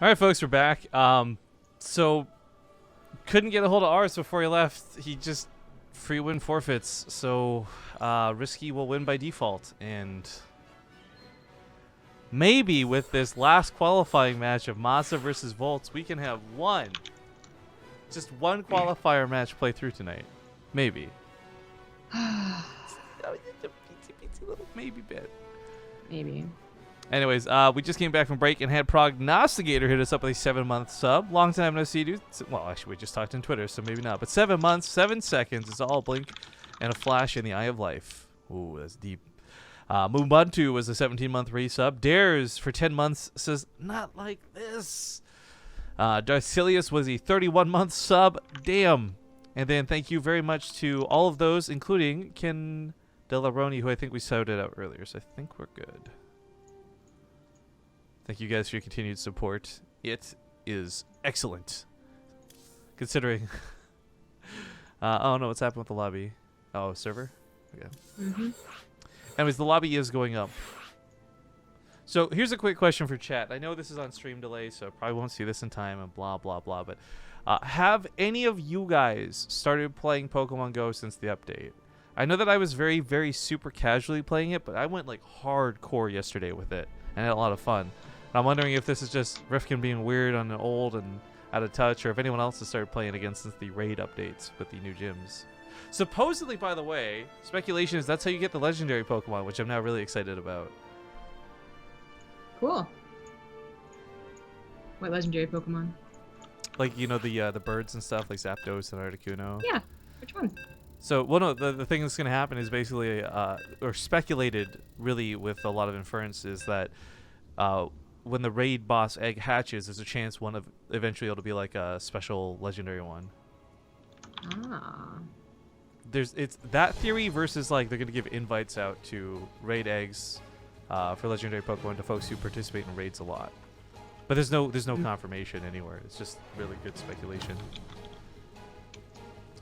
All right, folks, we're back. So couldn't get a hold of ours before he left. He just free win forfeits. So Risky will win by default, and maybe with this last qualifying match of MaSa versus Voltz, we can have just one qualifier match play through tonight. Maybe. Little maybe bit. Maybe. Anyways, we just came back from break and had Prognosticator hit us up with a 7-month sub. Long time no see, dude. Well, actually, we just talked on Twitter, so maybe not. But 7 months, 7 seconds. It's all a blink and a flash in the eye of life. Ooh, that's deep. Mubuntu was a 17-month resub. Dares for 10 months says, not like this. Darcilius was a 31-month sub. Damn. And then thank you very much to all of those, including Ken Delaroni, who I think we shouted out earlier. So I think we're good. Thank you guys for your continued support. It is excellent. Considering... oh no, what's happened with the lobby? Oh, server? Okay. Anyways, the lobby is going up. So here's a quick question for chat. I know this is on stream delay, so I probably won't see this in time and blah, blah, blah. But have any of you guys started playing Pokemon Go since the update? I know that I was very, very super casually playing it, but I went like hardcore yesterday with it and had a lot of fun. And I'm wondering if this is just Rifkin being weird on the old and out of touch, or if anyone else has started playing again since the raid updates with the new gyms. Supposedly, by the way, speculation is that's how you get the legendary Pokemon, which I'm now really excited about. Cool. What legendary Pokemon? Like, you know, the birds and stuff, like Zapdos and Articuno. Yeah. Which one? So, well, no, the thing that's going to happen is basically, or speculated really with a lot of inference, is that when the raid boss egg hatches, there's a chance one of eventually it'll be like a special legendary one. Ah. It's that theory versus like they're going to give invites out to raid eggs for legendary Pokemon to folks who participate in raids a lot. But there's no confirmation anywhere. It's just really good speculation.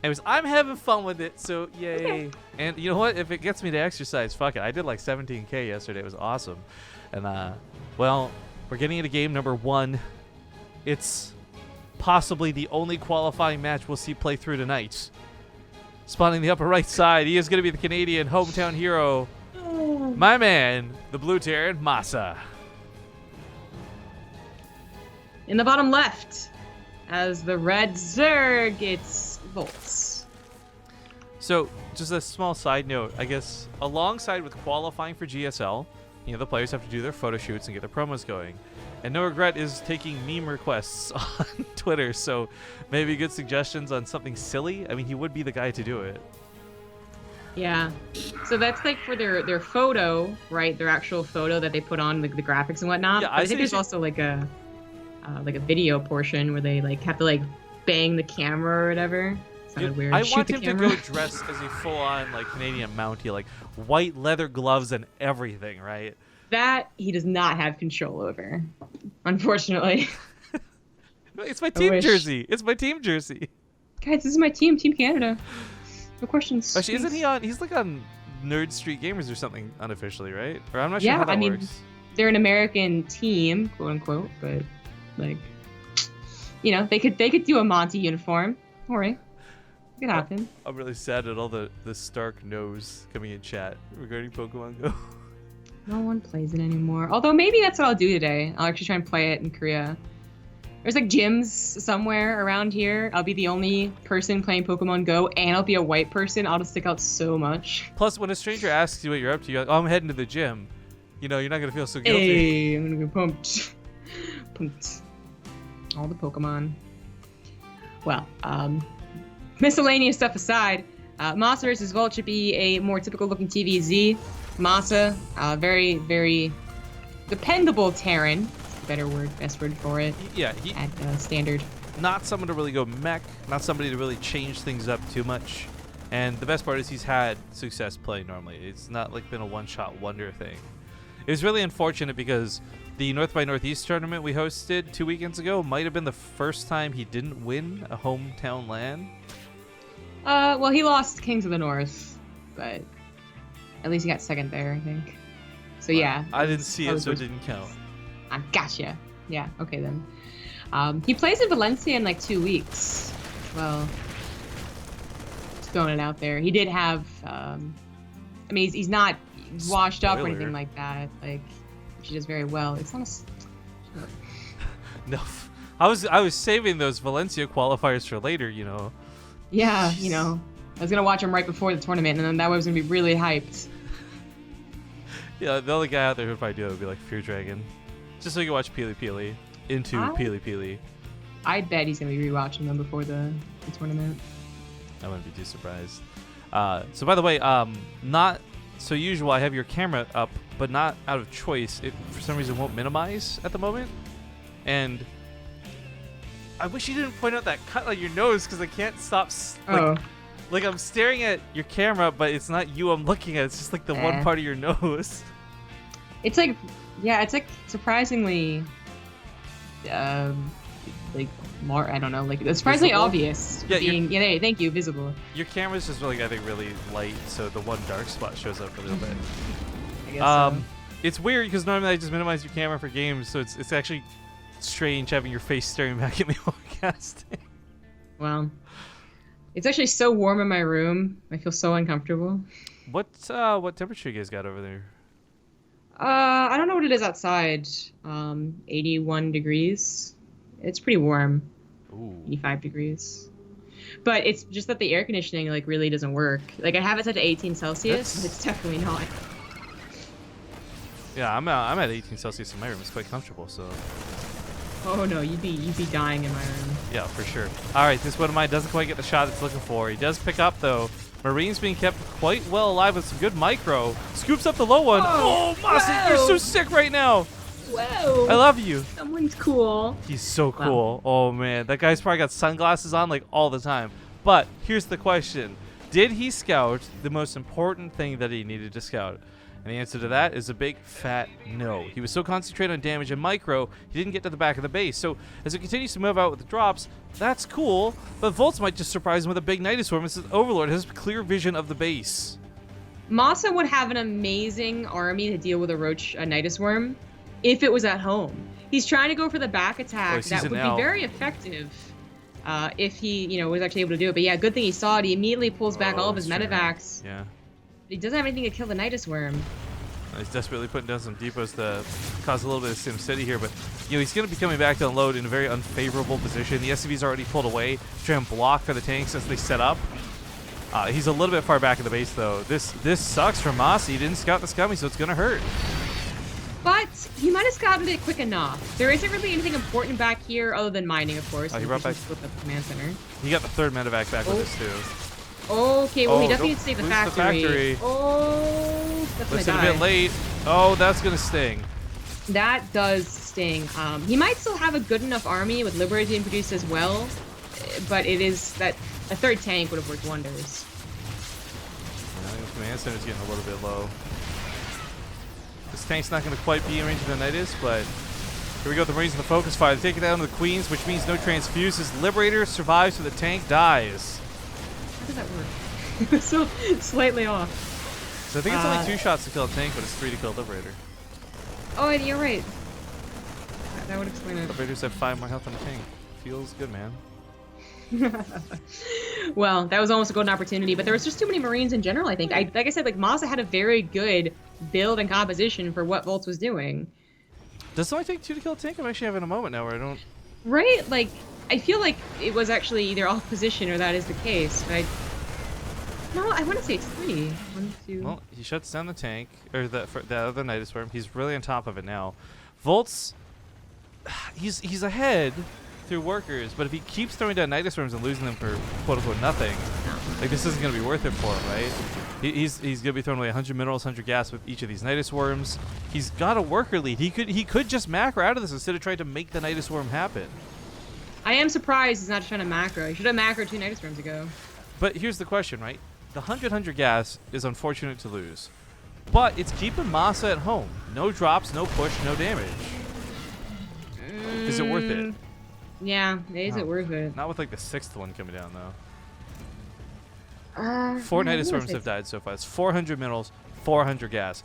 Anyways, I'm having fun with it, so yay. Okay. And you know what? If it gets me to exercise, fuck it. I did like 17K yesterday. It was awesome. And, well, we're getting into game number 1. It's possibly the only qualifying match we'll see play through tonight. Spawning the upper right side, he is going to be the Canadian hometown hero. My man, the Blue Terran, MaSa. In the bottom left, as the red Zerg, it's Voltz. So, just a small side note, I guess, alongside with qualifying for GSL, you know, the players have to do their photo shoots and get their promos going. And No Regret is taking meme requests on Twitter, so maybe good suggestions on something silly. I mean, he would be the guy to do it. Yeah. So that's like for their photo, right? Their actual photo that they put on the graphics and whatnot. Yeah, I think there's also like a video portion where they like have to like bang the camera or whatever. Sounded weird. I want him to go dressed as a full-on like Canadian Mountie, like white leather gloves and everything, right? That he does not have control over, unfortunately. It's my team jersey. It's my team jersey. Guys, this is my team, Team Canada. No questions. Actually, isn't he on? He's like on Nerd Street Gamers or something unofficially, right? Or I'm not sure how that works. They're an American team, quote unquote, but like, you know, they could do a Monty uniform. Don't worry, it could happen. I'm really sad at all the stark no's coming in chat regarding Pokemon Go. No one plays it anymore. Although maybe that's what I'll do today. I'll actually try and play it in Korea. There's like gyms somewhere around here. I'll be the only person playing Pokemon Go, and I'll be a white person. I'll just stick out so much. Plus, when a stranger asks you what you're up to, you're like, "Oh, I'm heading to the gym." You know, you're not gonna feel so guilty. Hey, I'm gonna be pumped. Pumped. All the Pokemon. Well, miscellaneous stuff aside, MaSa versus Voltz should be a more typical looking TvZ. MaSa, very, very dependable Terran. Better word, best word for it. Yeah, at standard. Not someone to really go mech, not somebody to really change things up too much. And the best part is he's had success playing normally. It's not like been a one-shot wonder thing. It was really unfortunate because the North by Northeast tournament we hosted 2 weekends ago might have been the first time he didn't win a hometown LAN. Well, he lost Kings of the North, but at least he got second there, I think. So yeah. I didn't see it, so it didn't count. I gotcha. Yeah, okay then. He plays in Valencia in like 2 weeks. Well, just throwing it out there. He did have, I mean, he's not washed up or Spoiler. anything like that. Like, she does very well. It's not a... No, I was saving those Valencia qualifiers for later, you know. Yeah, you know, I was gonna watch him right before the tournament, and then that way I was gonna be really hyped. Yeah, the only guy out there who'd probably do it would be like Fear Dragon. Just so you can watch Peely Peely into Peely Peely. I bet he's gonna be rewatching them before the tournament. I wouldn't be too surprised. So by the way, not so usual. I have your camera up, but not out of choice. It for some reason won't minimize at the moment, and I wish you didn't point out that cut on your nose because I can't stop. Like I'm staring at your camera, but it's not you I'm looking at. It's just like the one part of your nose. It's like, yeah, it's like surprisingly, like more. I don't know, like it's surprisingly visible? obvious. Yeah, being, yeah. Thank you, visible. Your camera's just really, I think, really light, so the one dark spot shows up a little bit. I guess so. It's weird because normally I just minimize your camera for games, so it's actually strange having your face staring back at me while casting. Well, it's actually so warm in my room. I feel so uncomfortable. What temperature you guys got over there? I don't know what it is outside. 81 degrees. It's pretty warm. Ooh. 85 degrees. But it's just that the air conditioning like really doesn't work. Like I have it set to 18 Celsius, but it's definitely not. Yeah, I'm at 18 Celsius in my room. It's quite comfortable, so. Oh no, you'd be dying in my room. Yeah, for sure. All right, this one of mine doesn't quite get the shot it's looking for. He does pick up though. Marine's being kept quite well alive with some good micro. Scoops up the low one. Whoa, Oh, MaSa, you're so sick right now. Whoa. I love you. Someone's cool. He's so cool. Oh man, that guy's probably got sunglasses on like all the time. But here's the question: did he scout the most important thing that he needed to scout? And the answer to that is a big fat no. He was so concentrated on damage and micro, he didn't get to the back of the base. So as it continues to move out with the drops, that's cool, but Voltz might just surprise him with a big Nidus Swarm since Overlord has clear vision of the base. MaSa would have an amazing army to deal with a Roach Nidus Worm if it was at home. He's trying to go for the back attack. That would be very effective if he, was actually able to do it. But yeah, good thing he saw it. He immediately pulls back all of his medivacs. Yeah. He doesn't have anything to kill the Nidus Worm. He's desperately putting down some depots to cause a little bit of SimCity here, but he's going to be coming back to unload in a very unfavorable position. The SCV's already pulled away to try and block for the tanks as they set up. He's a little bit far back in the base, though. This sucks for MaSa. He didn't scout the scummy, so it's going to hurt. But he might have scouted it quick enough. There isn't really anything important back here other than mining, of course. He brought back with the command center. He got the third medevac back with this, too. Okay, well, he definitely needs to save the factory. Oh, that's Listen a bit late. Oh, that's going to sting. That does sting. He might still have a good enough army with Liberator being produced as well, but it is that a third tank would have worked wonders. Yeah, the command center's getting a little bit low. This tank's not going to quite be in range of the Nidus, but here we go. The Marines in the focus fire. They take it down to the Queens, which means no transfuses. Liberator survives, so the tank dies. How does that work? So slightly off. So I think it's only 2 shots to kill a tank, but it's 3 to kill a Liberator. Oh, you're right. That would explain it. Liberators have 5 more health than a tank. Feels good, man. Well, that was almost a golden opportunity, but there was just too many Marines in general, I think. Like I said, MaSa had a very good build and composition for what Voltz was doing. Does it only take 2 to kill a tank? I'm actually having a moment now where I don't... Right? Like, I feel like it was actually either off position or that is the case, but no, I want to say it's 3. 1, 2... Well, he shuts down the tank, or the other Nidus Worm. He's really on top of it now. Voltz, he's ahead through workers, but if he keeps throwing down Nidus Worms and losing them for quote-unquote nothing, like this isn't going to be worth it for him, right? He's going to be throwing away 100 minerals, 100 gas with each of these Nidus Worms. He's got a worker lead. He could just macro out of this instead of trying to make the Nidus Worm happen. I am surprised he's not trying to macro. He should have macro 2 Nidus Worms ago. But here's the question, right? The 100 gas is unfortunate to lose, but it's keeping MaSa at home. No drops, no push, no damage. Is it worth it? Yeah, is it worth it? Not with like the 6th one coming down though. 4 Nidus Worms have died so far. It's 400 minerals, 400 gas.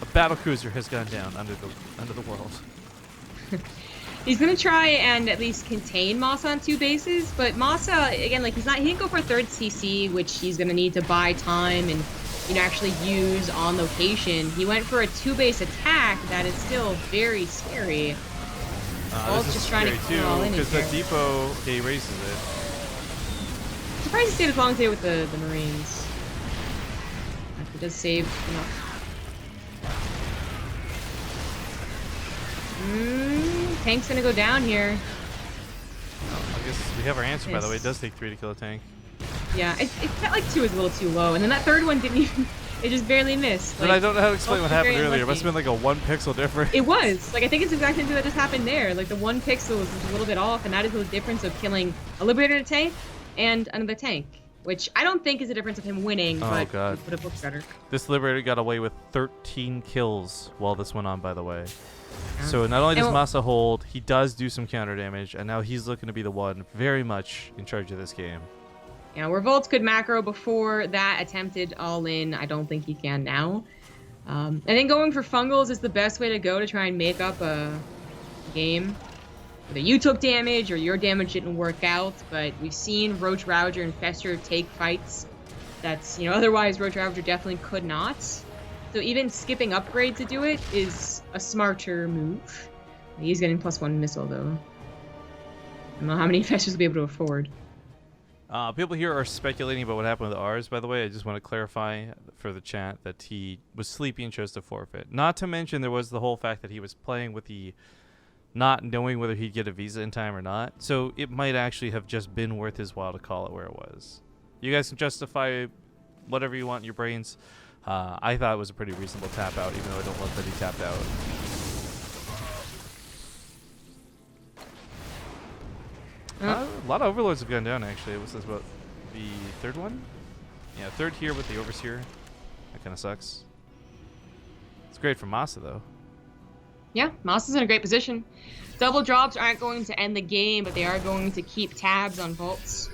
A battle cruiser has gone down under the world. He's gonna try and at least contain MaSa on 2 bases, but MaSa, again, like he didn't go for a 3rd CC, which he's gonna need to buy time and actually use on location. He went for a 2-base attack that is still very scary. This is just trying to scary too, because the depot he races it. I'm surprised he stayed as long as he did with the Marines. It does save enough. Tank's gonna go down here. Oh, I guess we have our answer, by the way. It does take 3 to kill a tank. Yeah, it felt like 2 was a little too low, and then that 3rd one didn't even. It just barely missed. But I don't know how to explain what happened earlier. It must have been like a 1 pixel difference. It was. Like, I think it's exactly what just happened there. Like, the 1 pixel was a little bit off, and that is the difference of killing a Liberator tank and another tank. Which I don't think is the difference of him winning, but God. it would have looked better. This Liberator got away with 13 kills while this went on, by the way. So not only does MaSa hold, he does do some counter damage, and now he's looking to be the one very much in charge of this game. Yeah, where Voltz could macro before that attempted all-in, I don't think he can now. I think going for fungals is the best way to go to try and make up a game. Whether you took damage or your damage didn't work out, but we've seen Roach Ravager and Fester take fights that's, otherwise Roach Ravager definitely could not. So even skipping upgrade to do it is a smarter move. He's getting +1 missile though. I don't know how many Festers will be able to afford. People here are speculating about what happened with ours, by the way. I just want to clarify for the chat that he was sleepy and chose to forfeit. Not to mention there was the whole fact that he was playing with the not knowing whether he'd get a visa in time or not. So it might actually have just been worth his while to call it where it was. You guys can justify whatever you want in your brains. I thought it was a pretty reasonable tap out, even though I don't love that he tapped out. A lot of overlords have gone down, actually. Was this about the 3rd one? Yeah, 3rd here with the overseer. That kind of sucks. It's great for MaSa, though. Yeah, MaSa's in a great position. Double drops aren't going to end the game, but they are going to keep tabs on Voltz,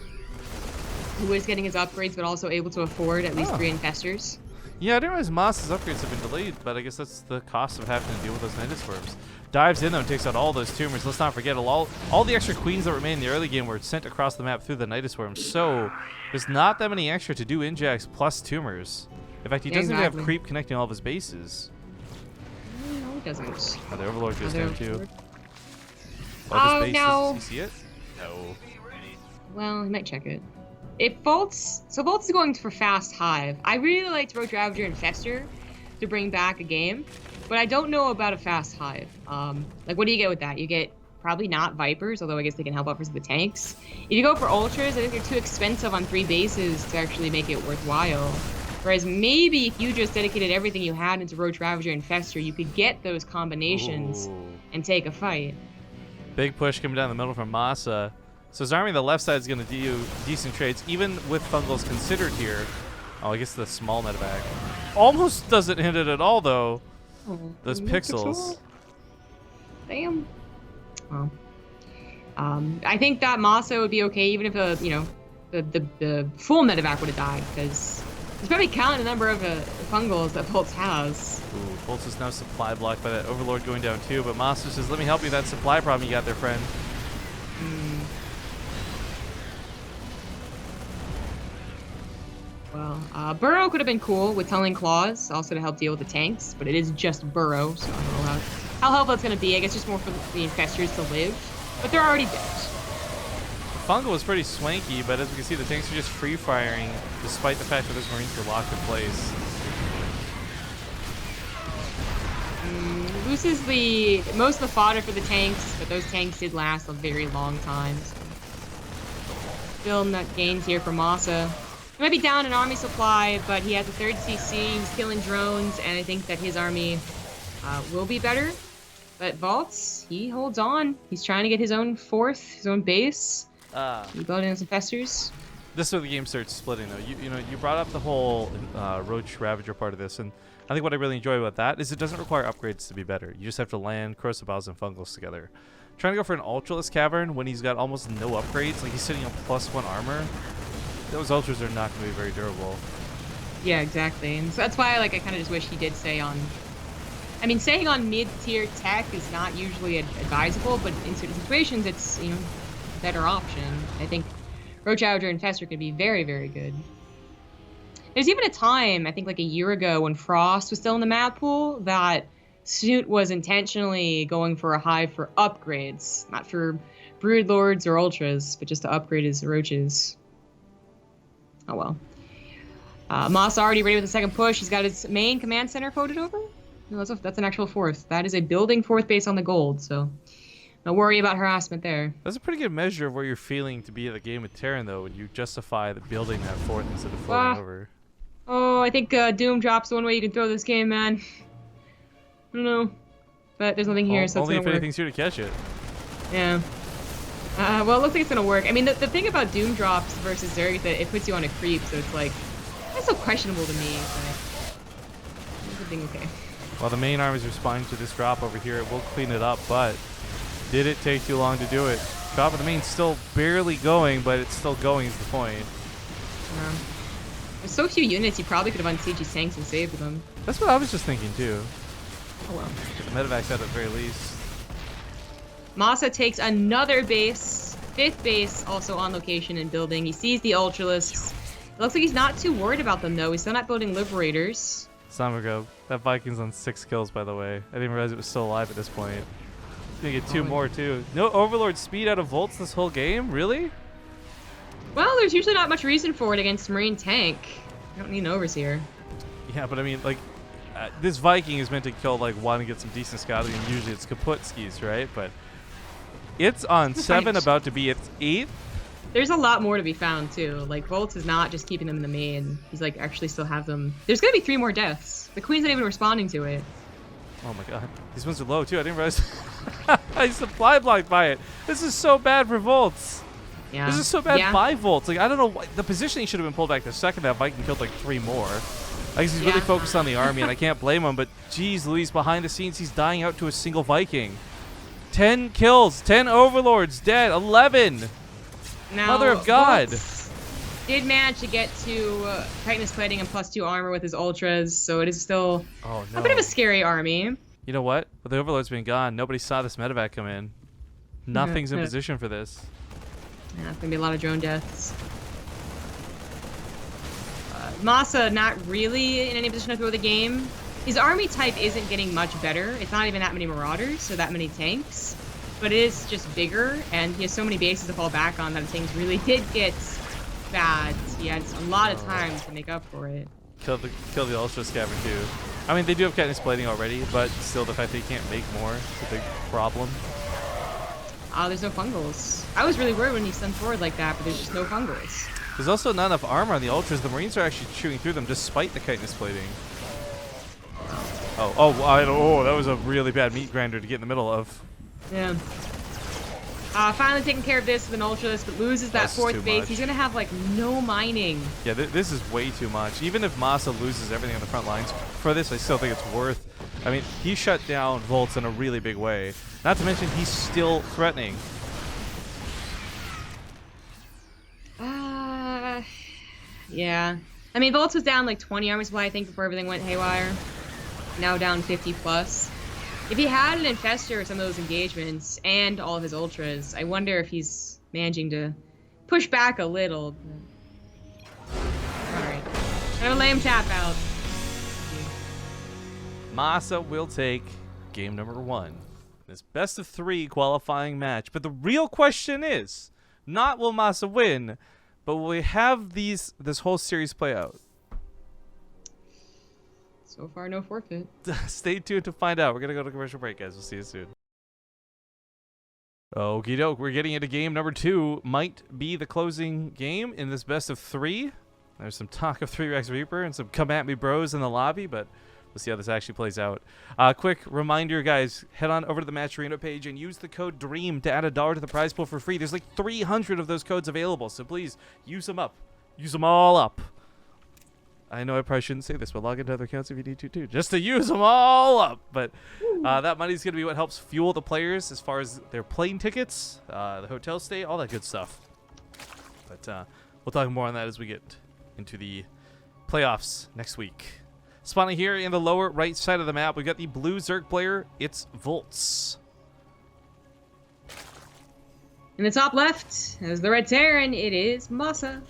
who is getting his upgrades, but also able to afford at least 3 infestors. Yeah, I didn't realize MaSa's upgrades have been delayed, but I guess that's the cost of having to deal with those Nidus Worms. Dives in, though, and takes out all those tumors. Let's not forget, all the extra queens that remain in the early game were sent across the map through the Nidus Worms, so there's not that many extra to do Injax plus tumors. In fact, he doesn't even have creep connecting all of his bases. No, he doesn't. Oh, the Overlord goes down, too. Oh, no. Does he see it? No. Well, he might check it. If Voltz, so Voltz is going for fast hive. I really liked Roach Ravager and Fester to bring back a game, but I don't know about a fast hive. Like, what do you get with that? You get probably not Vipers, although I guess they can help out for the tanks. If you go for Ultras, I think they're too expensive on 3 bases to actually make it worthwhile. Whereas maybe if you just dedicated everything you had into Roach Ravager and Fester, you could get those combinations and take a fight. Big push coming down the middle from MaSa. So his army on the left side is going to do decent trades, even with fungals considered here. Oh, I guess the small medevac almost doesn't hit it at all, though. Those pixels. Damn. Well, I think that MaSa would be okay, even if the full medevac would have died, because he's probably counting the number of fungals that Voltz has. Ooh, Voltz is now supply blocked by that Overlord going down too, but MaSa says, "Let me help you with that supply problem you got there, friend." Well, Burrow could have been cool with Tunneling Claws, also to help deal with the tanks, but it is just Burrow, so I don't know how helpful it's going to be. I guess just more for the infestors to live, but they're already dead. Fungal was pretty swanky, but as we can see, the tanks are just free-firing, despite the fact that those Marines were locked in place. Loses most of the fodder for the tanks, but those tanks did last a very long time. So. Still net gains here for MaSa. He might be down in army supply, but he has a 3rd CC, he's killing drones, and I think that his army will be better. But Voltz, he holds on. He's trying to get his own 4th, his own base. He built in some festers. This is where the game starts splitting, though. You brought up the whole Roach Ravager part of this, and I think what I really enjoy about that is it doesn't require upgrades to be better. You just have to land Corsair Gears and Fungals together. Trying to go for an Ultraless Cavern when he's got almost no upgrades, like he's sitting on +1 armor, those Ultras are not going to be very durable. Yeah, exactly. And so that's why I kind of just wish he did stay on I mean, staying on mid-tier tech is not usually advisable, but in certain situations, it's, you know, a better option. I think Roach Howler and Fester could be very, very good. There's even a time, I think like a year ago, when Frost was still in the map pool, that Snoot was intentionally going for a hive for upgrades, not for Brood Lords or Ultras, but just to upgrade his roaches. Oh well. MaSa already ready with the second push. He's got his main command center voted over. No, that's an actual fourth. That is a building fourth base on the gold, so no worry about harassment there. That's a pretty good measure of where you're feeling to be in the game with Terran, though, when you justify the building that fourth instead of floating over. Oh, I think Doom drops the one way you can throw this game, man. I don't know. But there's nothing here, so it's only if gonna work. anything's here to catch it. Yeah. Well, it looks like it's gonna work. I mean, the thing about Doom drops versus Zerg is that it puts you on a creep, so it's like, that's so questionable to me, but it's a thing okay. While the main arm is responding to this drop over here, it will clean it up, but did it take too long to do it? Drop of the main's still barely going, but it's still going is the point. Yeah. There's so few units, you probably could have unsieged these tanks and saved them. That's what I was just thinking, too. Oh well. Get the medevac's out at the very least. MaSa takes another base, fifth base, also on location and building. He sees the Ultralisks. It looks like he's not too worried about them, though. He's still not building Liberators. Samago. That Viking's on 6 kills, by the way. I didn't realize it was still alive at this point. He's gonna get 2 more, too. No Overlord speed out of Voltz this whole game? Really? Well, there's usually not much reason for it against Marine Tank. You don't need an Overseer. Yeah, but I mean, like, this Viking is meant to kill, like, 1 and get some decent scouting, and usually it's Kaputskis, right? But it's on 7, about to be its 8th. There's a lot more to be found, too. Like, Voltz is not just keeping them in the main. He's, like, actually still have them. There's gonna be 3 more deaths. The Queen's not even responding to it. Oh my god. These ones are low, too. I didn't realize. I supply blocked by it. This is so bad for Voltz. Yeah. This is so bad by Voltz. Like, I don't know. The positioning should have been pulled back the second that Viking killed, like, 3 more. I guess he's really focused on the army, and I can't blame him, but geez Louise, behind the scenes, he's dying out to a single Viking. 10 kills, 10 Overlords dead, 11! Now, Mother of God! Voltz did manage to get to Titanus plating and +2 armor with his Ultras, so it is still a bit of a scary army. You know what? With the Overlords being gone, nobody saw this medevac come in. Nothing's in position for this. Yeah, it's going to be a lot of drone deaths. MaSa not really in any position to throw the game. His army type isn't getting much better. It's not even that many Marauders or that many tanks, but it is just bigger, and he has so many bases to fall back on that things really did get bad. He had a lot of time to make up for it. Kill the Ultra Scavenger too. I mean, they do have Katniss plating already, but still the fact that you can't make more is a big problem. There's no fungals. I was really worried when he stunned forward like that, but there's just no fungals. There's also not enough armor on the Ultras. The Marines are actually chewing through them despite the chitinous plating. Oh, that was a really bad meat grinder to get in the middle of. Yeah. Finally taking care of this with an Ultralisk, but loses that 4th base. He's going to have, like, no mining. Yeah, this is way too much. Even if MaSa loses everything on the front lines for this, I still think it's worth. I mean, he shut down Voltz in a really big way. Not to mention, he's still threatening. Yeah. I mean, Voltz was down like 20 army supply, I think, before everything went haywire. Now down 50 plus. If he had an Infestor or some of those engagements and all of his Ultras, I wonder if he's managing to push back a little. Alright. I'm gonna let him tap out. MaSa will take game number 1. This best of 3 qualifying match. But the real question is, not will MaSa win, but will we have this whole series play out? So far, no forfeit. Stay tuned to find out. We're going to go to commercial break, guys. We'll see you soon. Okie doke. We're getting into game number 2. Might be the closing game in this best of 3. There's some talk of 3 Rex Reaper and some come at me bros in the lobby, but we'll see how this actually plays out. Quick reminder, guys. Head on over to the Match Arena page and use the code DREAM to add $1 to the prize pool for free. There's like 300 of those codes available, so please use them up. Use them all up. I know I probably shouldn't say this, but log into other accounts if you need to too, just to use them all up. But that money's going to be what helps fuel the players as far as their plane tickets, the hotel stay, all that good stuff. But we'll talk more on that as we get into the playoffs next week. Spawning here in the lower right side of the map, we got the blue Zerg player. It's Voltz. In the top left, as the red Terran, it is MaSa.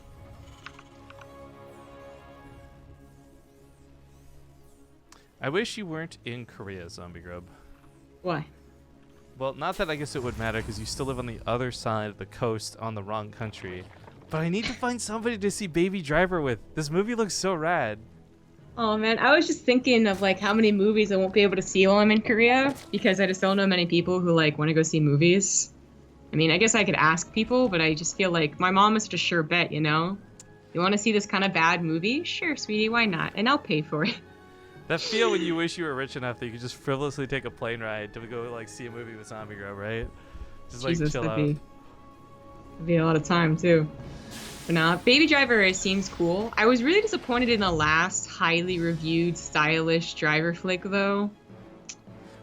I wish you weren't in Korea, Zombie Grub. Why? Well, not that I guess it would matter because you still live on the other side of the coast on the wrong country. But I need to find somebody to see Baby Driver with. This movie looks so rad. Oh man, I was just thinking of like how many movies I won't be able to see while I'm in Korea because I just don't know many people who like want to go see movies. I mean, I guess I could ask people, but I just feel like my mom is such a sure bet, you know? You want to see this kind of bad movie? Sure, sweetie, why not? And I'll pay for it. That feel when you wish you were rich enough that you could just frivolously take a plane ride to go like see a movie with Zombie Grub, right? Just like Jesus, chill out. that'd be a lot of time too. But nah, Baby Driver seems cool. I was really disappointed in the last highly reviewed, stylish driver flick though.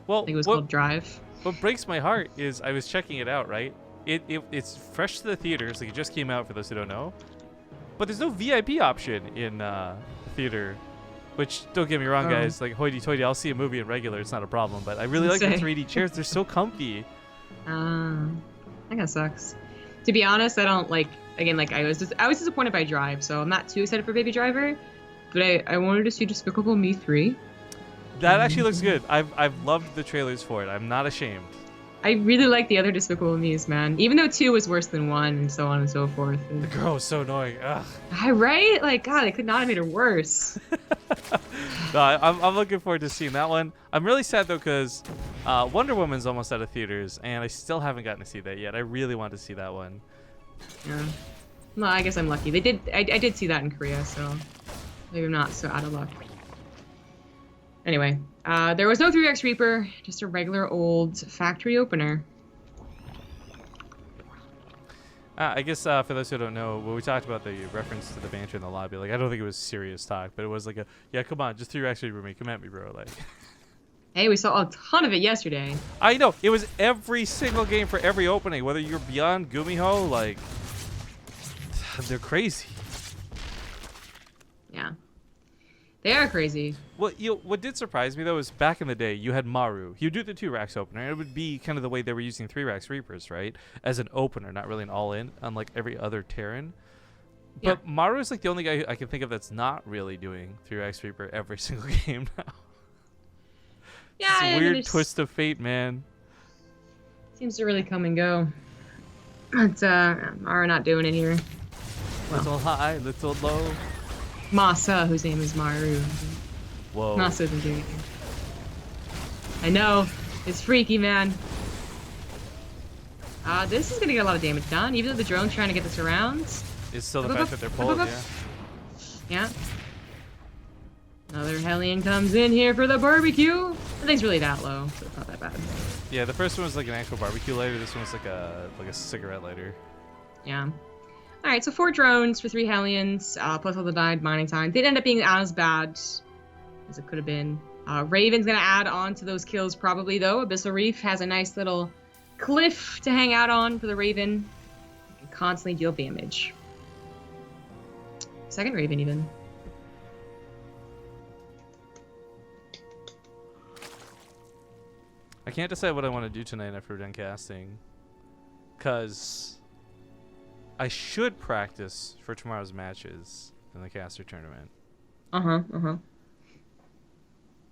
Well, I think it was called Drive. What breaks my heart is I was checking it out, right? It's fresh to the theaters, like it just came out for those who don't know. But there's no VIP option in the theater. Which, don't get me wrong, guys, like hoity-toity, I'll see a movie in regular, it's not a problem. But I really like the 3D chairs, they're so comfy. That kind of sucks. To be honest, I don't like, again, like I was disappointed by Drive, so I'm not too excited for Baby Driver. But I wanted to see Despicable Me 3. That actually looks good. I've loved the trailers for it. I'm not ashamed. I really like the other Despicable Me's, man. Even though 2 was worse than 1 and so on and so forth. The girl was so annoying. Ugh. Right? Like, God, they could not have made her worse. No, I'm looking forward to seeing that one. I'm really sad, though, because Wonder Woman's almost out of theaters, and I still haven't gotten to see that yet. I really want to see that one. Yeah. Well, I guess I'm lucky. I did see that in Korea, so maybe I'm not so out of luck. Anyway, there was no 3X Reaper, just a regular old factory opener. I guess for those who don't know, when we talked about the reference to the banter in the lobby, like I don't think it was serious talk, but it was like a, yeah, come on, just 3X Reaper me, come at me, bro. Like, hey, we saw a ton of it yesterday. I know, it was every single game for every opening, whether you're beyond Gumiho, like, they're crazy. Yeah. They are crazy. Well, what did surprise me, though, is back in the day, you had Maru. You do the 2-Racks opener, and it would be kind of the way they were using 3-Racks Reapers, right? As an opener, not really an all-in, unlike every other Terran. Yeah. But Maru is like the only guy I can think of that's not really doing 3-Racks Reaper every single game now. Yeah, it's a weird twist of fate, man. Seems to really come and go. But, Maru not doing it here. Well. Little high, little low. MaSa, whose name is Maru. Whoa. MaSa isn't doing it. I know. It's freaky, man. This is gonna get a lot of damage done, even though the drone's trying to get this around. It's still the fact that they're pulled, yeah. Yeah. Another Hellion comes in here for the barbecue. I think it's really that low, so it's not that bad. Yeah, the first one was like an actual barbecue lighter. This one's like a cigarette lighter. Yeah. All right, so 4 drones for 3 Hellions, plus all the died mining time. Didn't end up being as bad as it could have been. Raven's gonna add on to those kills probably though. Abyssal Reef has a nice little cliff to hang out on for the Raven. And constantly deal damage. Second Raven even. I can't decide what I want to do tonight after we're done casting. Because I should practice for tomorrow's matches in the caster tournament.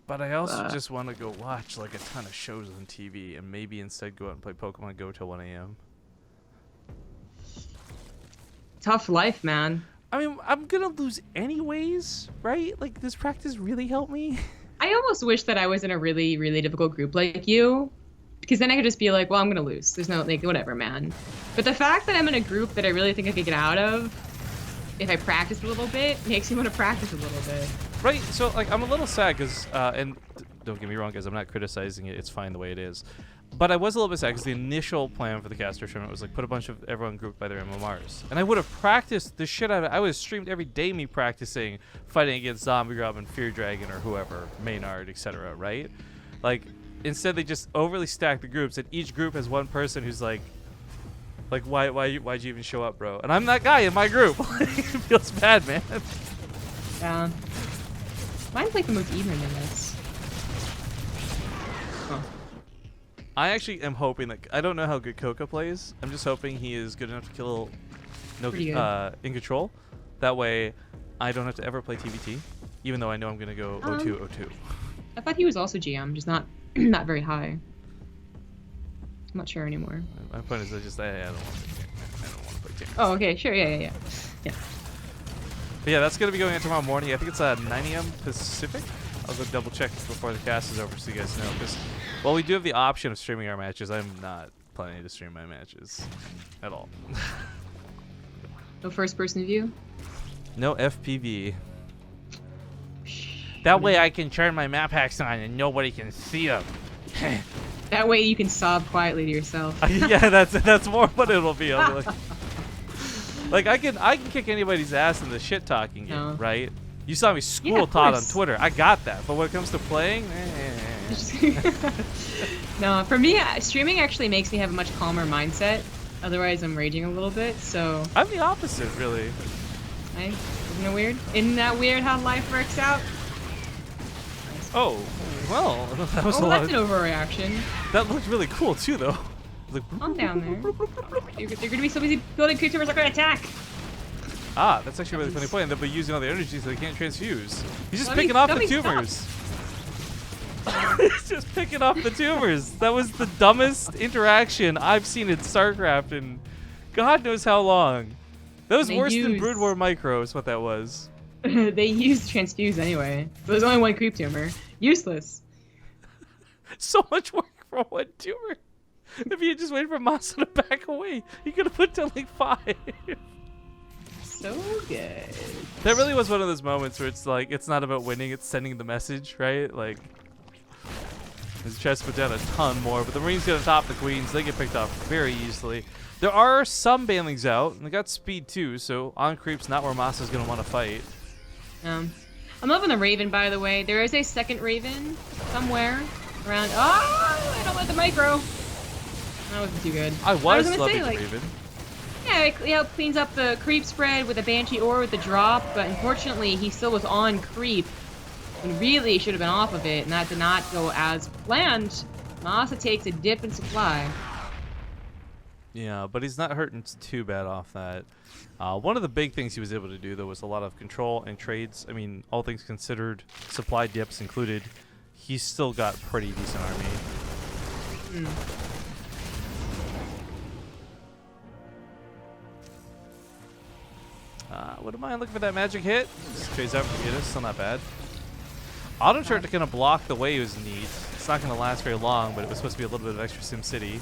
But I also just want to go watch like a ton of shows on TV and maybe instead go out and play Pokemon Go till 1 a.m. Tough life, man. I mean, I'm going to lose anyways, right? Like, does practice really help me? I almost wish that I was in a really, really difficult group like you. Because then I could just be like, well, I'm going to lose. There's no, like, whatever, man. But the fact that I'm in a group that I really think I could get out of, if I practice a little bit, makes me want to practice a little bit. Right, so, like, I'm a little sad because, and don't get me wrong, guys, I'm not criticizing it. It's fine the way it is. But I was a little bit sad because the initial plan for the caster tournament was, like, put a bunch of everyone grouped by their MMRs. And I would have practiced the shit out of it. I would have streamed every day me practicing fighting against Zombie Grub and Fear Dragon or whoever, Maynard, etc., right? Like, instead they just overly stack the groups, and each group has one person who's like why'd you even show up, bro? And I'm that guy in my group. It feels bad, man. Yeah. Mine's like the most even minutes. Oh. I actually am hoping that I don't know how good Coca plays. I'm just hoping he is good enough to kill in control. That way, I don't have to ever play TvT, even though I know I'm gonna go 0-2-0-2. I thought he was also GM, just not not very high. I'm not sure anymore. My point is, I don't want to play Tamer. Oh, okay, sure, yeah. But yeah, that's gonna be going on tomorrow morning. I think it's 9 a.m. Pacific. I'll go double check before the cast is over so you guys know. Because while we do have the option of streaming our matches, I'm not planning to stream my matches at all. No first-person view? No FPV. That way I can turn my map hacks on and nobody can see them. That way you can sob quietly to yourself. Yeah, that's more what it'll be. Like I can kick anybody's ass in the shit talking game, right? You saw me school Todd on Twitter. I got that. But when it comes to playing, no, for me, streaming actually makes me have a much calmer mindset. Otherwise, I'm raging a little bit. So I'm the opposite, really. Isn't it weird? Isn't that weird how life works out? Oh, well, that was a lot. That's an overreaction. That looked really cool too, though. Like, I'm down there. They're gonna be so busy building creatures, they're gonna attack. Ah, that's actually a really funny point. And they'll be using all the energy so they can't transfuse. He's just picking off the tumors. He's just picking off the tumors. That was the dumbest interaction I've seen in StarCraft in God knows how long. That was worse than Brood War Micro is what that was. They used transfuse anyway. There was only one creep tumor. Useless. So much work for one tumor. If you had just waited for MaSa to back away, you could have put down like 5. So good. That really was one of those moments where it's like, it's not about winning, it's sending the message, right? Like, his chest put down a ton more, but the Marines get on top of the Queens, they get picked off very easily. There are some banelings out, and they got speed too, so on creep's not where MaSa's going to want to fight. I'm loving the Raven, by the way. There is a second Raven somewhere around. Oh, I don't like the micro. That wasn't too good. I was loving the Raven. Yeah, it cleans up the creep spread with a Banshee or with the drop, but unfortunately he still was on creep and really should have been off of it, and that did not go as planned. MaSa takes a dip in supply. Yeah, but he's not hurting too bad off that. One of the big things he was able to do, though, was a lot of control and trades. I mean, all things considered, supply dips included, he's still got pretty decent army. Wouldn't mind looking for that magic hit. Just trades out for Gitas, still not bad. Auto turret to kind of block the wave is neat. It's not going to last very long, but it was supposed to be a little bit of extra SimCity.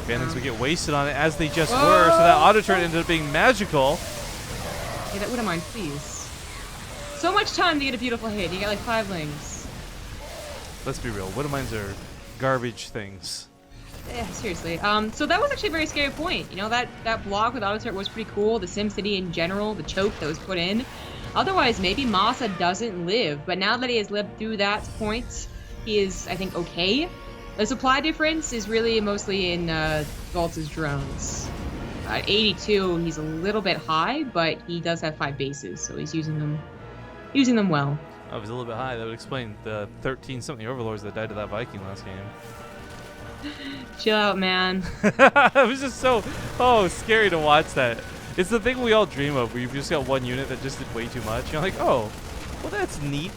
Banlings would get wasted on it as they just were, so that auto turret ended up being magical. Yeah, that wouldn't mind, please. So much time to get a beautiful hit. You got like 5 lings. Let's be real. Widowmines are garbage things. Yeah, seriously. So that was actually a very scary point. You know, that block with auto turret was pretty cool. The SimCity in general, the choke that was put in. Otherwise, maybe MaSa doesn't live. But now that he has lived through that point, he is, I think, okay. The supply difference is really mostly in Voltz's drones. At 82, he's a little bit high, but he does have 5 bases, so he's using them well. Oh, it was a little bit high. That would explain the 13-something Overlords that died to that Viking last game. Chill out, man. It was just so scary to watch that. It's the thing we all dream of, where you've just got one unit that just did way too much. You're like, oh, well, that's neat.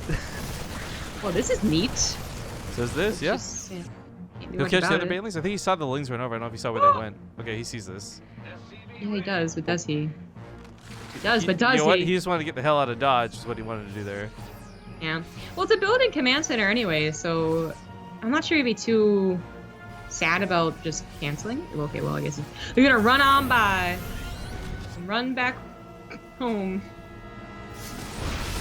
Well, this is neat. Says this, yeah. He'll catch the other banelings? I think he saw the lings run over. I don't know if he saw where they went. Okay, he sees this. Yeah, he does, but does he? He does, but does he? You know what? He just wanted to get the hell out of Dodge, is what he wanted to do there. Yeah. Well, it's a building command center anyway, so I'm not sure he'd be too sad about just canceling. Okay, well, I guess they're gonna run on by and run back home.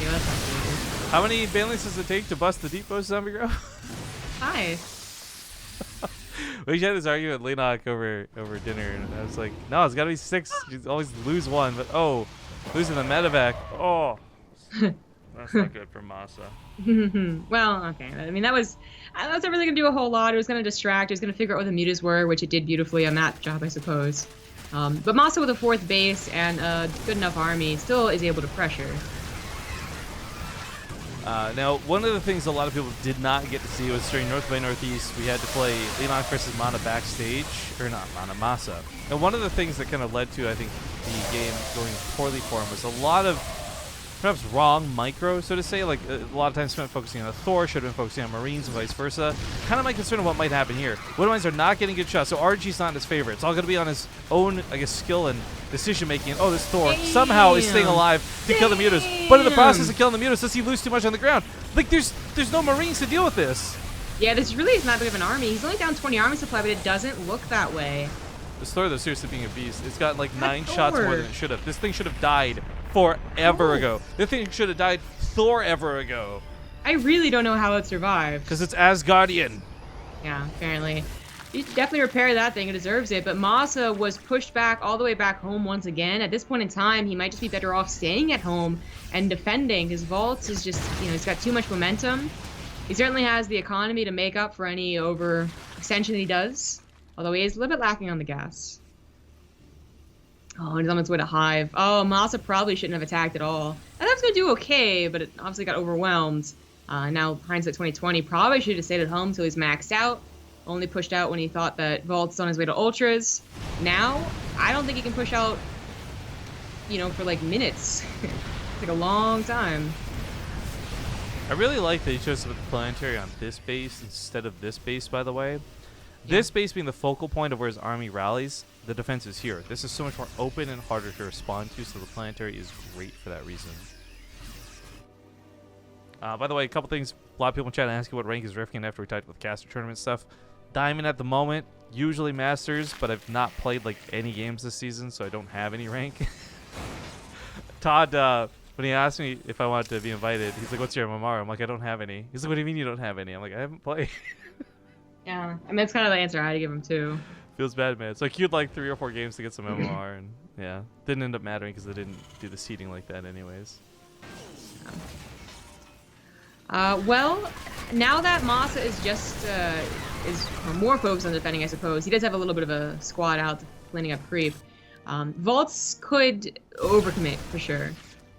Yeah, that's not good. How many banelings does it take to bust the depot, Zombie Girl? 5. We had this argument with Lenok over dinner, and I was like, no, it's got to be 6. You always lose 1, but losing the medevac. Oh, that's not good for MaSa. Well, okay. I mean, that wasn't really going to do a whole lot. It was going to distract. It was going to figure out what the mutas were, which it did beautifully on that job, I suppose. But MaSa with a 4th base and a good enough army still is able to pressure. Now, one of the things a lot of people did not get to see was during North by Northeast, we had to play Leon versus Mana backstage, or not Mana, MaSa. And one of the things that kind of led to, I think, the game going poorly for him was a lot of perhaps wrong micro, so to say. Like, a lot of time spent focusing on Thor, should have been focusing on Marines and vice versa. Kind of my concern of what might happen here. Widowmines are not getting good shots, so RG's not in his favor. It's all going to be on his own, I guess, skill and decision-making. Oh, this Thor somehow is staying alive to kill the Mutas. But in the process of killing the Mutas, does he lose too much on the ground? Like, there's no Marines to deal with this. Yeah, this really is not big of an army. He's only down 20 army supply, but it doesn't look that way. This Thor, though, seriously being a beast. It's got like 9 shots more than it should have. This thing should have died forever ago. This thing should have died forever ago. I really don't know how it survived. Because it's Asgardian. Yeah, apparently. You definitely repair that thing. It deserves it. But MaSa was pushed back all the way back home once again. At this point in time, he might just be better off staying at home and defending. His Voltz is just, you know, he's got too much momentum. He certainly has the economy to make up for any overextension that he does. Although he is a little bit lacking on the gas. Oh, and he's on its way to Hive. Oh, MaSa probably shouldn't have attacked at all. I thought it was going to do okay, but it obviously got overwhelmed. Now, hindsight 2020, probably should have stayed at home until he's maxed out. Only pushed out when he thought that Voltz is on his way to Ultras. Now, I don't think he can push out, you know, for like minutes. It's like a long time. I really like that he chose to put the planetary on this base instead of this base, by the way. This base being the focal point of where his army rallies, the defense is here. This is so much more open and harder to respond to, so the planetary is great for that reason. By the way, a couple things. A lot of people in chat asking what rank is Rifkin after we talked about the caster tournament stuff. Diamond at the moment, usually Masters, but I've not played like any games this season, so I don't have any rank. Todd, when he asked me if I wanted to be invited, he's like, "What's your MMR?" I'm like, "I don't have any." He's like, "What do you mean you don't have any?" I'm like, "I haven't played." Yeah, I mean, that's kind of the answer I had to give him, too. Feels bad, man. So I queued like 3 or 4 games to get some MMR, and yeah, didn't end up mattering because I didn't do the seeding like that anyways. Well, now that MaSa is just, is more focused on defending, I suppose. He does have a little bit of a squad out cleaning up creep. Voltz could overcommit, for sure.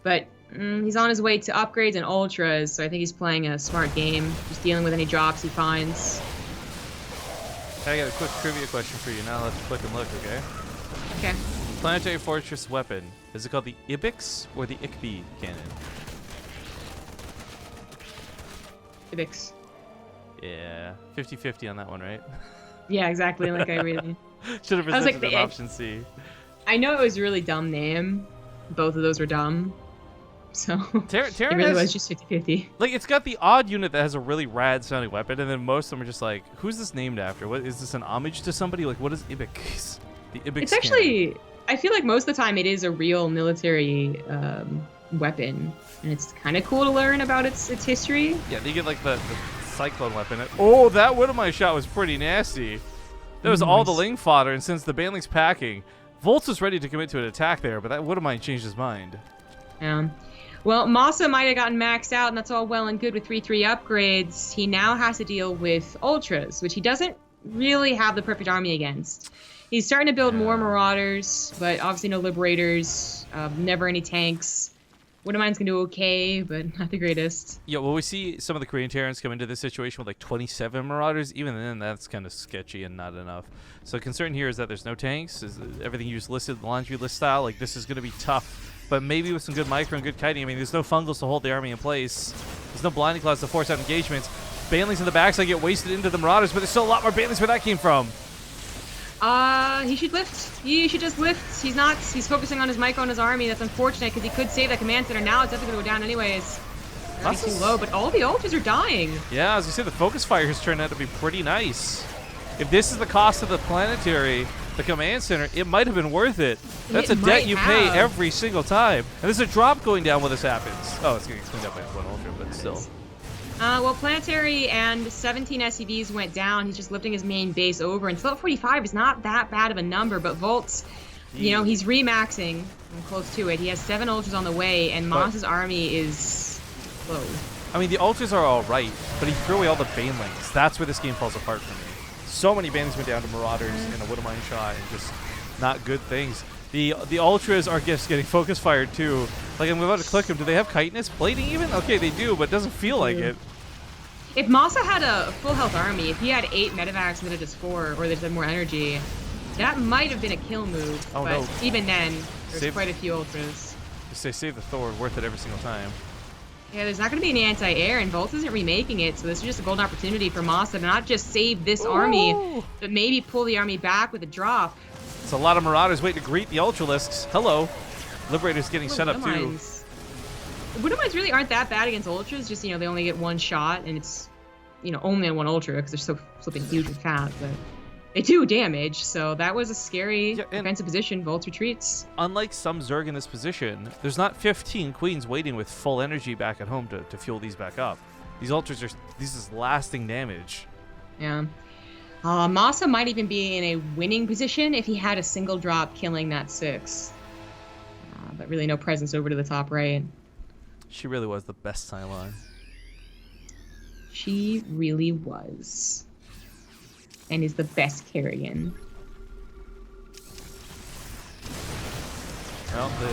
But he's on his way to upgrades and ultras, so I think he's playing a smart game, just dealing with any drops he finds. I got a quick trivia question for you. Now let's click and look, okay? Okay. Planetary Fortress weapon. Is it called the Ibix or the Ikbi cannon? Ibix. Yeah, 50-50 on that one, right? Yeah, exactly. Like I really should have presented like option C. I know it was a really dumb name. Both of those were dumb. So Terran it really was just 50-50. Like, it's got the odd unit that has a really rad sounding weapon, and then most of them are just like, who's this named after? What is this, an homage to somebody? Like, what is Ibix? The Ibix. It's actually, I feel like most of the time it is a real military weapon, and it's kind of cool to learn about its history. Yeah, you get like the cyclone weapon. Oh, that Widowmine shot was pretty nasty. That was all the Ling fodder, and since the Banling's packing, Voltz was ready to commit to an attack there, but that Widowmine changed his mind. Yeah. Well, MaSa might have gotten maxed out, and that's all well and good with 3-3 upgrades. He now has to deal with Ultras, which he doesn't really have the perfect army against. He's starting to build more Marauders, but obviously no Liberators, never any tanks. Widowmine's going to do okay, but not the greatest. Yeah, well, we see some of the Korean Terrans come into this situation with like 27 Marauders. Even then, that's kind of sketchy and not enough. So concern here is that there's no tanks. Is everything you just listed, the laundry list style, like this is going to be tough. But maybe with some good micro and good kiting, I mean, there's no fungals to hold the army in place. There's no blinding clouds to force out engagements. Banelings in the backside get wasted into the Marauders, but there's still a lot more Banelings where that came from. He should lift. He should just lift. He's not. He's focusing on his micro and his army. That's unfortunate because he could save that command center. Now it's definitely going to go down anyways. That's too low, but all the ultras are dying. Yeah, as you said, the focus fire has turned out to be pretty nice. If this is the cost of the planetary, the command center, it might have been worth it. That's a debt you pay every single time. And there's a drop going down when this happens. Oh, it's getting cleaned up by one ultra, but still. Well, planetary and 17 SCVs went down. He's just lifting his main base over, and still at 45 is not that bad of a number, but Voltz, you know, he's remaxing. I'm close to it. He has 7 ultras on the way, and MaSa's army is low. I mean, the ultras are all right, but he threw away all the Banelings. That's where this game falls apart for me. So many Banelings went down to Marauders in a Widowmine shot, and just not good things. The ultras are just getting focus fired too. Like I'm about to click them. Do they have chitinous blading even? Okay, they do, but it doesn't feel like it. If MaSa had a full health army, if he had 8 medevacs instead of just 4, or they just had more energy, that might have been a kill move. Oh, but no. even then, there's quite a few ultras. Just say save the Thor, worth it every single time. Yeah, there's not going to be any anti-air, and Voltz isn't remaking it, so this is just a golden opportunity for MaSa to not just save this army, but maybe pull the army back with a drop. It's a lot of Marauders waiting to greet the Ultralisks. Hello. Liberator's getting set up too. Widowmines really aren't that bad against ultras, just, you know, they only get 1 shot, and it's, you know, only on 1 ultra because they're so flipping huge and fat, but they do damage, so that was a scary defensive position. Voltz retreats. Unlike some Zerg in this position, there's not 15 queens waiting with full energy back at home to fuel these back up. These ultras this is lasting damage. Yeah. MaSa might even be in a winning position if he had a single drop killing that 6. But really no presence over to the top right. She really was the best Cylon. She really was. And is the best Carrion. Well, the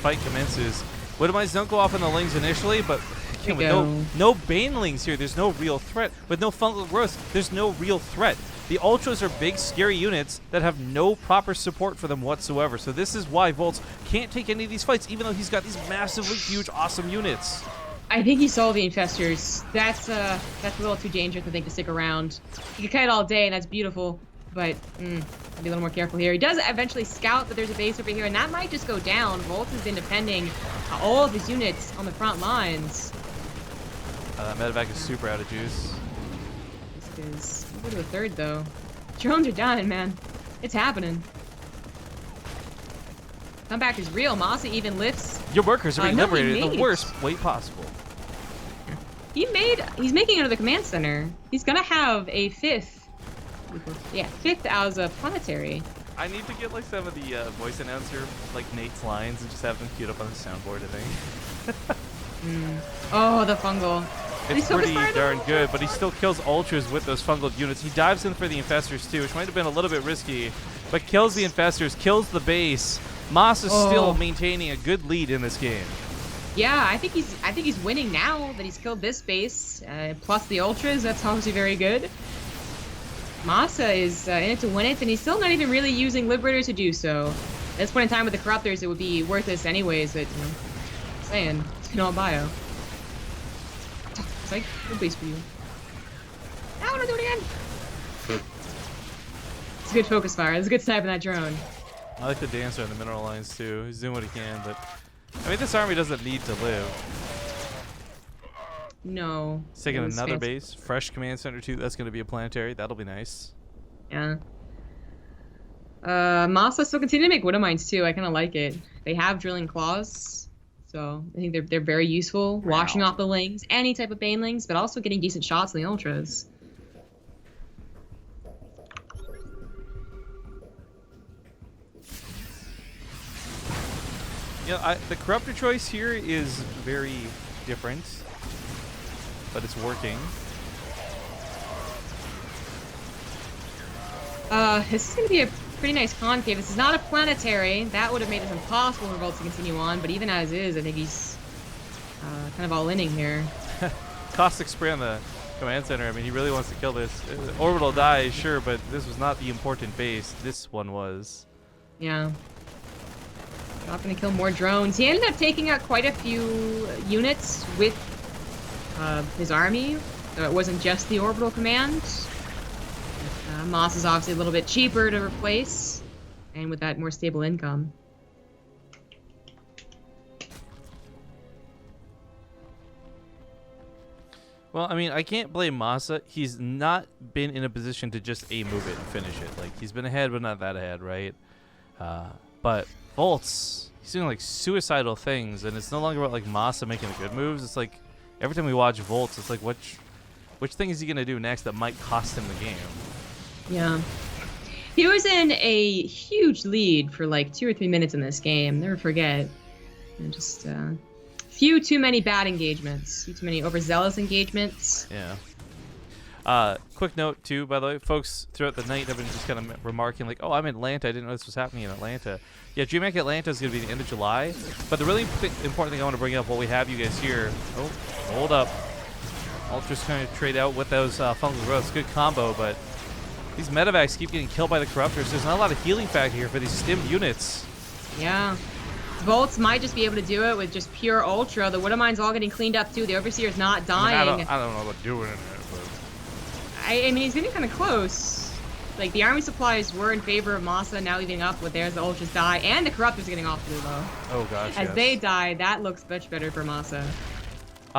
fight commences. Widowmines don't go off on the lings initially, but again, with no banelings here, there's no real threat. With no fungal growth, there's no real threat. The ultras are big, scary units that have no proper support for them whatsoever. So this is why Voltz can't take any of these fights, even though he's got these massively huge, awesome units. I think he saw the infestors. That's a little too dangerous, I think, to stick around. He could kite all day, and that's beautiful, but be a little more careful here. He does eventually scout that there's a base over here, and that might just go down. Voltz has been defending all of his units on the front lines. That medevac is super out of juice. This is... Go to the 3rd, though. Drones are dying, man. It's happening. Comeback is real. MaSa even lifts. Your workers are being liberated in the worst way possible. He's making another command center. He's gonna have a 5th. Yeah, 5th as a planetary. I need to get like some of the voice announcer, like Nate's lines, and just have them queued up on the soundboard, I think. Oh, the fungal. It's pretty darn good, but he still kills ultras with those fungal units. He dives in for the infestors too, which might have been a little bit risky, but kills the infestors, kills the base. MaSa is still maintaining a good lead in this game. Yeah, I think he's winning now that he's killed this base, plus the ultras. That's obviously very good. MaSa is in it to win it, and he's still not even really using Liberator to do so. At this point in time with the Corruptors, it would be worthless anyways, but, you know, saying, it's been all bio. It's like, good base for you. I want to do it again! It's a good focus fire. It's a good snipe in that drone. I like the dancer on the mineral lines too. He's doing what he can, but I mean, this army doesn't need to live. No. He's taking another base. Fresh command center too. That's going to be a planetary. That'll be nice. Yeah. MaSa still continue to make Widowmines too. I kind of like it. They have drilling claws, so I think they're very useful. Washing off the lings, any type of banelings, but also getting decent shots on the ultras. Yeah, the Corruptor choice here is very different, but it's working. This is going to be a pretty nice concave. This is not a planetary. That would have made it impossible for Voltz to continue on, but even as is, I think he's kind of all-inning here. Caustic spray on the command center. I mean, he really wants to kill this. Orbital die, sure, but this was not the important base. This one was. Yeah. Not going to kill more drones. He ended up taking out quite a few units with his army, so it wasn't just the orbital command. MaSa is obviously a little bit cheaper to replace, and with that more stable income. Well, I mean, I can't blame MaSa. He's not been in a position to just move it and finish it. Like, he's been ahead, but not that ahead, right? But Voltz, he's doing like suicidal things, and it's no longer about like MaSa making the good moves. It's like every time we watch Voltz, it's like which thing is he gonna do next that might cost him the game? Yeah, he was in a huge lead for like 2 or 3 minutes in this game. Never forget. And just few too many bad engagements, too many overzealous engagements. Yeah. Quick note too, by the way, folks throughout the night have been just kind of remarking like, "Oh, I'm in Atlanta. I didn't know this was happening in Atlanta." Yeah, DreamHack Atlanta is going to be the end of July. But the really important thing I want to bring up while we have you guys here. Oh, hold up. Ultra's trying to trade out with those fungal growths. Good combo, but these medevacs keep getting killed by the corruptors. There's not a lot of healing factor here for these stimmed units. Yeah. Voltz might just be able to do it with just pure Ultra. The Widowmine's all getting cleaned up too. The Overseer's not dying. I don't know about doing it, but... I mean, he's getting kind of close. Like, the army supplies were in favor of MaSa now leaving up with theirs. The Ultras die, and the Corruptor's getting awfully low. Oh, gosh, As they die, that looks much better for MaSa.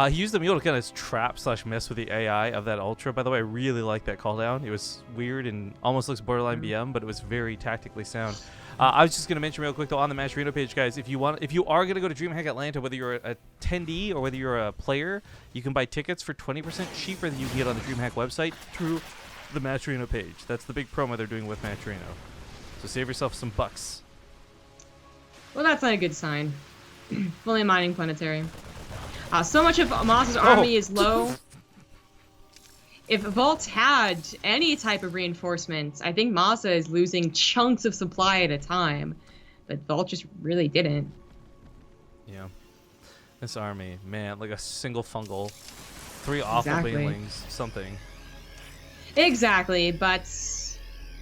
He used the mule to kind of trap/miss with the AI of that Ultra. By the way, I really like that call down. It was weird and almost looks borderline BM, but it was very tactically sound. I was just going to mention real quick though on the Match Reno page, guys, if you are going to go to DreamHack Atlanta, whether you're a attendee or whether you're a player, you can buy tickets for 20% cheaper than you can get on the DreamHack website through the Match Reno page. That's the big promo they're doing with Match Reno. So save yourself some bucks. Well, that's not a good sign. Fully mining planetary. So much of MaSa's army is low. If Voltz had any type of reinforcements, I think MaSa is losing chunks of supply at a time. But Voltz just really didn't. Yeah. This army, man, like a single fungal, 3 awful banelings, something. Exactly, but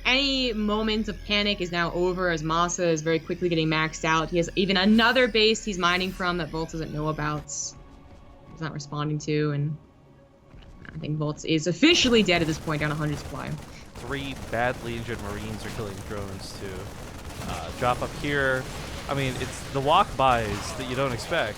any moment of panic is now over as MaSa is very quickly getting maxed out. He has even another base he's mining from that Voltz doesn't know about. He's not responding to, and I think Voltz is officially dead at this point, down 100 supply. 3 badly injured Marines are killing drones too. Drop up here. I mean, it's the walk-bys that you don't expect.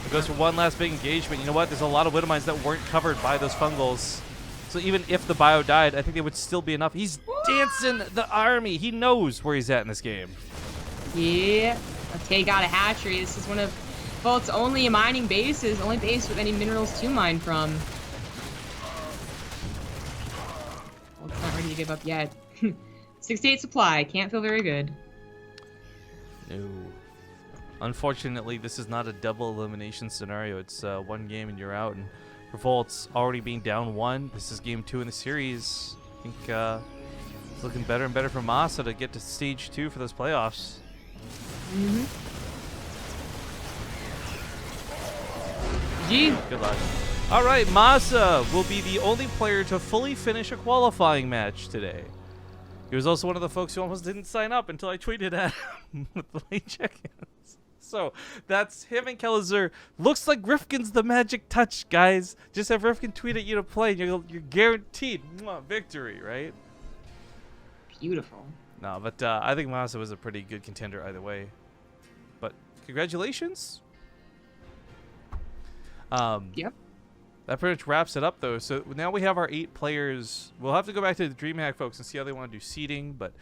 It goes for one last big engagement. You know what? There's a lot of Widowmines that weren't covered by those fungals. So even if the bio died, I think it would still be enough. He's dancing the army. He knows where he's at in this game. Yeah. Okay, got a hatchery. This is one of Voltz's only mining bases, only base with any minerals to mine from. Voltz not ready to give up yet. 68 supply. Can't feel very good. No. Unfortunately, this is not a double elimination scenario. It's one game and you're out. And for Voltz, already being down 1, this is game 2 in the series. I think it's looking better and better for MaSa to get to stage 2 for those playoffs. Mm-hmm. G. Good luck. All right, MaSa will be the only player to fully finish a qualifying match today. He was also one of the folks who almost didn't sign up until I tweeted at him with the late check-ins. So that's him and Kellizer. Looks like Rifkin's the magic touch, guys. Just have Rifkin tweet at you to play, and you're guaranteed victory, right? Beautiful. No, but I think MaSa was a pretty good contender either way. But congratulations. Yep. That pretty much wraps it up, though. So now we have our 8 players. We'll have to go back to the DreamHack folks and see how they want to do seeding. But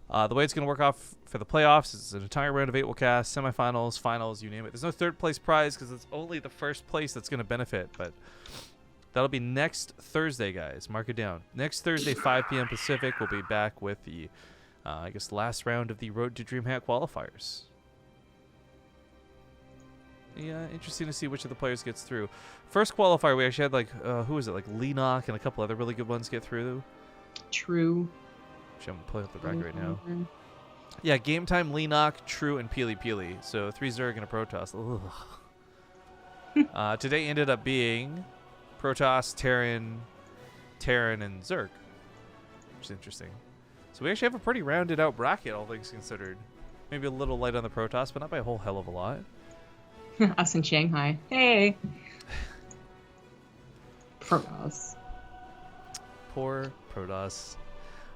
the way it's going to work off for the playoffs is an entire round of 8 will cast, semifinals, finals, you name it. There's no third place prize because it's only the first place that's going to benefit. But that'll be next Thursday, guys. Mark it down. Next Thursday, 5 p.m. Pacific, we'll be back with the, I guess, last round of the Road to DreamHack qualifiers. Yeah, interesting to see which of the players gets through. First qualifier, we actually had like, who was it? Like Leenock and a couple other really good ones get through. True. Actually, I'm pulling up the bracket right now. Yeah, game time, Leenock, True, and Peely Peely. So 3 Zerg and a Protoss. Today ended up being Protoss, Terran, and Zerg, which is interesting. So we actually have a pretty rounded out bracket, all things considered. Maybe a little light on the Protoss, but not by a whole hell of a lot. Us in Shanghai. Hey. Protoss. Poor Protoss.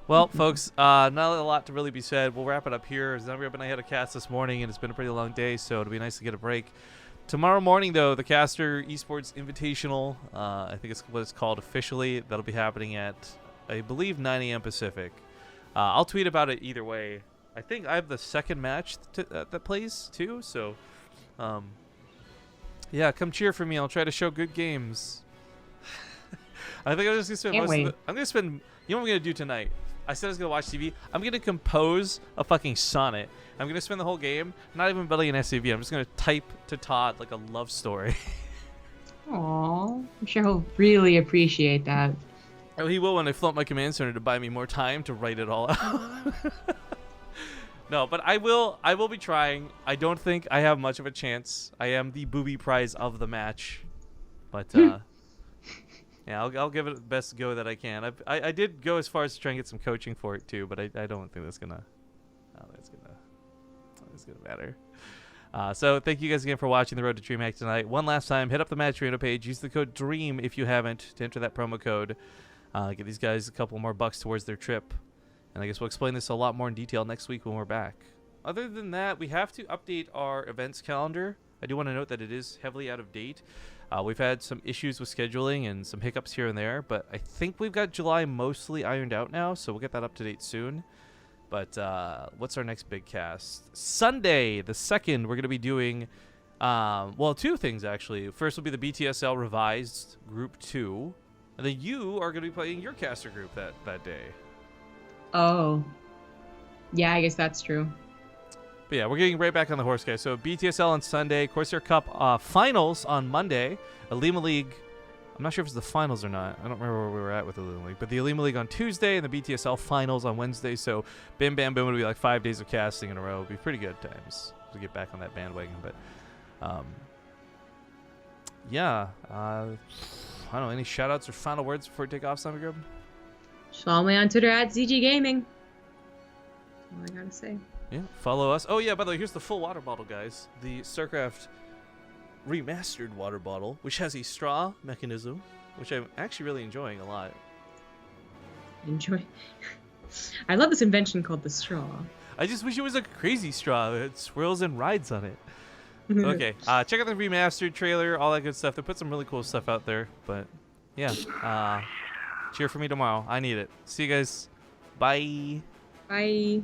Well, folks, not a lot to really be said. We'll wrap it up here. Zambia and I had a cast this morning, and it's been a pretty long day, so it'll be nice to get a break. Tomorrow morning, though, the Caster Esports Invitational, I think it's what it's called officially. That'll be happening at, I believe, 9 a.m. Pacific. I'll tweet about it either way. I think I have the second match that plays, too, so... yeah, come cheer for me. I'll try to show good games. I think I'm just gonna spend most of it. I'm gonna spend. You know what I'm gonna do tonight? I said I was gonna watch TV. I'm gonna compose a fucking sonnet. I'm gonna spend the whole game not even building an SUV. I'm just gonna type to Todd like a love story. Aww, I'm sure he'll really appreciate that. Oh, he will when I flaunt my command center to buy me more time to write it all out. No, but I will be trying. I don't think I have much of a chance. I am the booby prize of the match. But yeah, I'll give it the best go that I can. I did go as far as to try and get some coaching for it too, but I don't think that's gonna matter. So thank you guys again for watching the Road to DreamHack tonight. One last time, hit up the Match Arena page. Use the code DREAM if you haven't to enter that promo code. Get these guys a couple more bucks towards their trip. And I guess we'll explain this a lot more in detail next week when we're back. Other than that, we have to update our events calendar. I do want to note that it is heavily out of date. We've had some issues with scheduling and some hiccups here and there, but I think we've got July mostly ironed out now, so we'll get that up to date soon. But what's our next big cast? Sunday, the 2nd, we're going to be doing, well, 2 things, actually. First will be the BTSL Revised Group 2, and then you are going to be playing your caster group that day. Oh. Yeah, I guess that's true. But yeah, we're getting right back on the horse, guys. So BTSL on Sunday, Corsair Cup finals on Monday, Alima League. I'm not sure if it's the finals or not. I don't remember where we were at with the Alima League. But the Alima League on Tuesday and the BTSL finals on Wednesday. So bam, bam, boom. It'll be like 5 days of casting in a row. It'll be pretty good times to get back on that bandwagon. But yeah, I don't know. Any shout outs or final words before we take off, Zombie Grub? Follow me on Twitter at ZG Gaming. That's all I gotta say. Yeah, follow us. Oh yeah, by the way, here's the full water bottle, guys. The StarCraft remastered water bottle, which has a straw mechanism, which I'm actually really enjoying a lot. Enjoy. I love this invention called the straw. I just wish it was a crazy straw. It swirls and rides on it. Okay, check out the remastered trailer, all that good stuff. They put some really cool stuff out there, but yeah. Cheer for me tomorrow. I need it. See you guys. Bye. Bye.